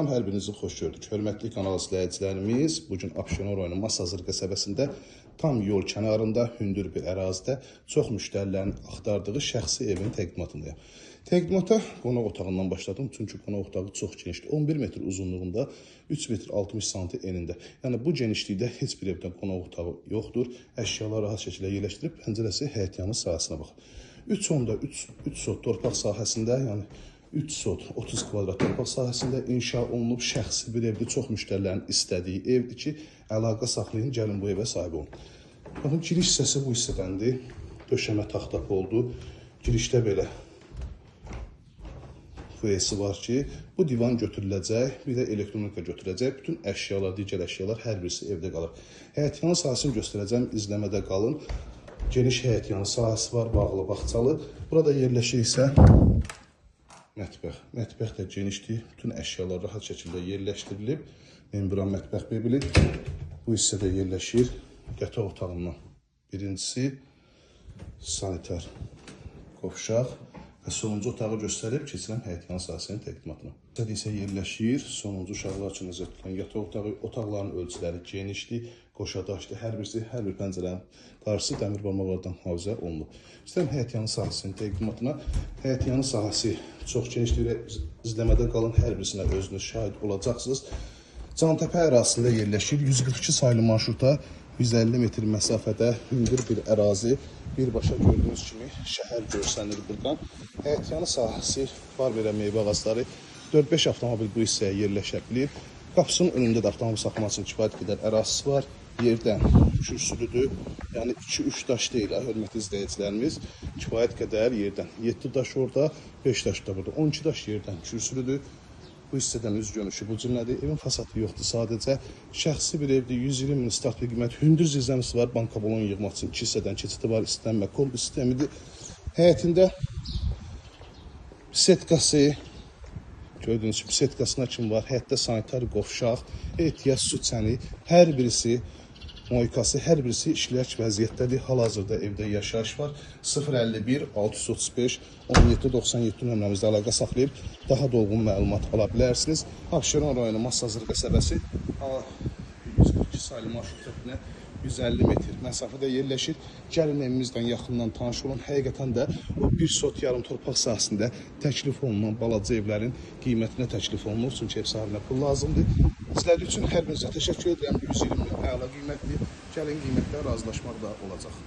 Hər birinizi xoş gördük. Hörmətli kanal izləyicilərimiz, bugün Abşeron rayonu Masazır qəsəbəsində tam yol kənarında, hündür bir ərazidə çox müştərilərin axtardığı şəxsi evin təqdimatındayım. Təqdimata qonaq otağından başladım, çünki qonaq otağı çox genişdir. 11 metr uzunluğunda, 3 metr 60 sm enində. Yəni bu genişlikdə heç bir evdə qonaq otağı yoxdur. Əşyaları rahat şəkildə yerləşdirib, pəncərəsi həyətyanı sahəsinə baxır. 3 sot torpaq sahəsində, yəni 3 sot 30 kvadrat torpaq sahəsində inşa olunub şəxsi bir evdir. Çox müştərilərin istədiyi evdir ki, əlaqə saxlayın, gəlin bu evə sahib olun. Baxın, giriş hissəsi bu hissədəndir. Döşəmə taxta poldu. Girişdə belə fuyesi var ki, bu divan götürüləcək, bir də elektronika götürüləcək. Bütün əşyalar, digər əşyalar hər birisi evdə qalır. Həyətyanı sahəsini göstərəcəm, izləmədə qalın. Geniş həyətyanı sahəsi var, bağlı bağçalı. Burada yerləşir isə mətbəx. Mətbəx də genişdir. Bütün əşyalar rahat şəkildə yerləşdirilib. Membran mətbəx mebeli. Bu hissədə yerləşir. Yataq otağından birincisi sanitar qovşaq və sonuncu otağı göstərib keçirəm həyətyanı sahəsinin təqdimatına. Hissədə isə yerləşir. Sonuncu uşaqlar üçün nəzərdə tutulan yataq otağı. Otaqların ölçüləri genişdir. Qoşadaşdır. Hər bir pəncərənin qarşısı dəmir barmaqlardan mühafizə olunub. İstəyirəm həyətyanı sahəsinin təqdimatına. Həyətyanı sahəsi çox genişdir və izləmədə qalın, hər birisinə özünüz şahid olacaqsınız. Cantəpə ərazisində yerləşir. 142 saylı marşruta 150 metr məsafədə hündür bir ərazi. Birbaşa gördüyünüz kimi şəhər görsənir buradan. Həyətyanı sahəsi var belə meyvə ağacları. 4-5 avtomobil bu hissəyə yerləşə bilir. Qapısının önündə də avtomobil saxlamaq üçün kifayət qədər ərazisi var. Yerdən kürsülüdür. Yəni 2-3 daş deyil, hörmətli izləyicilərimiz. Kifayət qədər yerdən. 7 daş orada, 5 daş da burada. 12 daş yerdən kürsülüdür. Bu hissədən üz görünüşü bu cümlədir. Evin fasadı yoxdur, sadəcə şəxsi bir evdir. 120 min start bir qiymət. Hündür zirzəmisi var, bankabolon yığmaq üçün 2 hissədən keçidi var. İstənmə kombi sistemidir. Həyətində setkası, gördüyünüz kimi setkasına kim var? Həyətdə sanitar qovşaq, ehtiyac su çəni, hər birisi moykası, hər birisi işlək vəziyyətdədir. Hal-hazırda evdə yaşayış var. 051 635 1797 nömrəmizdə əlaqə saxlayıb daha dolğun məlumat ala bilərsiniz. Abşeron rayonu Masazır qəsəbəsi 142 saylı marşrutuna 150 metr məsafədə yerləşir. Gəlin evimizdən yaxından tanış olun. Həqiqətən də o 1 sot yarım torpaq sahəsində təklif olunan balaca evlərin qiymətinə təklif olunur. Çünki ev sahibinə pul lazımdır. Sizlər üçün hər birinizə təşəkkür edirəm. 120 min əla qiymətli. Gəlin qiymətlə razılaşmaq da olacaq.